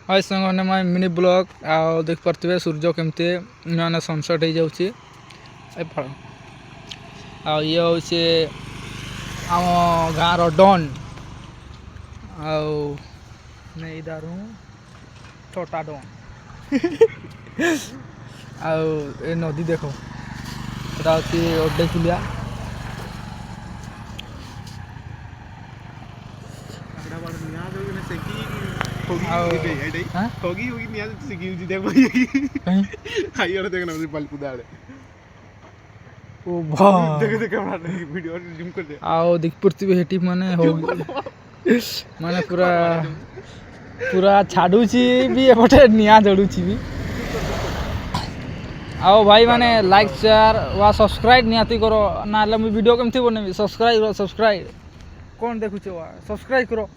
हाय संग मैं mini blog आ देख पारे सूर्य केमती मैंने सनसेट हो जाऊँगी आ ये हूँ आम गाँव डन नहीं दारू छोटा डन ए नदी देख अड्डे कुलिया देख पड़े हेटी माने माने पूरा पूरा छाड़ुची भी एपटे निया जड़ुची भी आओ भाई माने लाइक शेयर वा सब्सक्राइब नियाती करो ना वीडियो केमती बनेबी सब्सक्राइब कौन देखुचे वा सब्सक्राइब करो।